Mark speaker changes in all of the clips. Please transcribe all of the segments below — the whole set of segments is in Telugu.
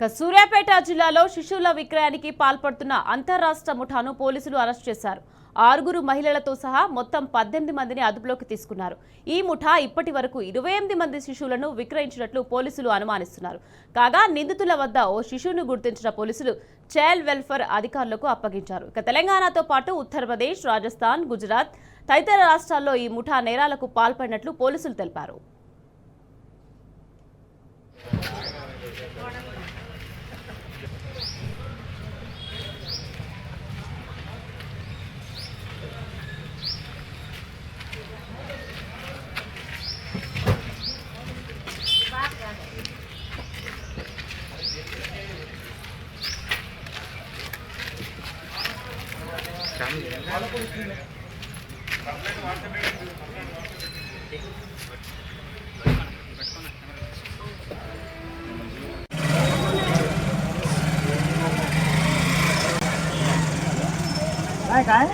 Speaker 1: సూర్యాపేట జిల్లాలో శిశువుల విక్రయానికి పాల్పడుతున్న అంతర్రాష్ట్ర ముఠాను పోలీసులు అరెస్ట్ చేశారు. 6 మహిళలతో సహా మొత్తం 18 మందిని అదుపులోకి తీసుకున్నారు. ఈ ముఠా ఇప్పటి వరకు 28 మంది శిశువులను విక్రయించినట్లు పోలీసులు అనుమానిస్తున్నారు. కాగా నిందితుల వద్ద ఓ శిశువును గుర్తించిన పోలీసులు చైల్డ్ వెల్ఫేర్ అధికారులకు అప్పగించారు. తెలంగాణతో పాటు ఉత్తరప్రదేశ్, రాజస్థాన్, గుజరాత్ తదితర రాష్ట్రాల్లో ఈ ముఠా నేరాలకు పాల్పడినట్లు పోలీసులు తెలిపారు.
Speaker 2: काय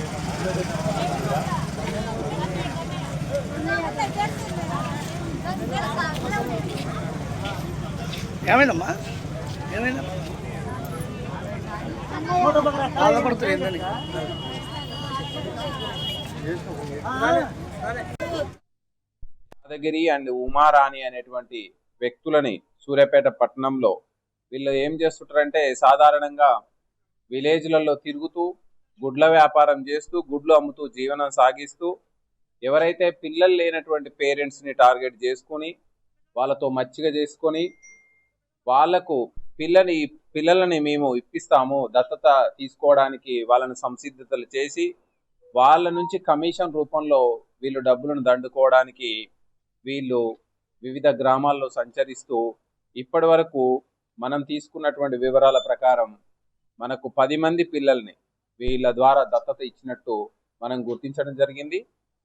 Speaker 2: ఏమైందమ్మా ఏమైందా బాధపడుతుంది ఏందని
Speaker 3: యాదగిరి అండ్ ఉమారాణి అనేటువంటి వ్యక్తులని సూర్యాపేట పట్టణంలో వీళ్ళు ఏం చేస్తుంటారంటే సాధారణంగా విలేజ్లలో తిరుగుతూ గుడ్ల వ్యాపారం చేస్తూ గుడ్లు అమ్ముతూ జీవనం సాగిస్తూ ఎవరైతే పిల్లలు లేనటువంటి పేరెంట్స్ని టార్గెట్ చేసుకొని వాళ్ళతో మచ్చిక చేసుకొని వాళ్లకు పిల్లలని మేము ఇప్పిస్తాము దత్తత తీసుకోవడానికి వాళ్ళని సంసిద్ధతలు చేసి వాళ్ళ నుంచి కమిషన్ రూపంలో వీళ్ళు డబ్బులను దండుకోవడానికి వీళ్ళు వివిధ గ్రామాల్లో సంచరిస్తూ ఇప్పటి వరకు మనం తీసుకున్నటువంటి వివరాల ప్రకారం మనకు 10 మంది పిల్లల్ని వీళ్ళ ద్వారా దత్తత ఇచ్చినట్టు మనం గుర్తించడం జరిగింది.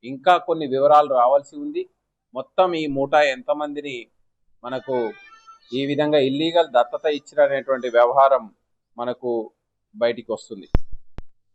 Speaker 3: ఇంకా కొన్ని వివరాలు రావాల్సి ఉంది. మొత్తం ఈ ముఠా ఎంతమందిని మనకు ఈ విధంగా ఇల్లీగల్ దత్తత ఇచ్చినటువంటి వ్యవహారం మనకు బయటికి వస్తుంది.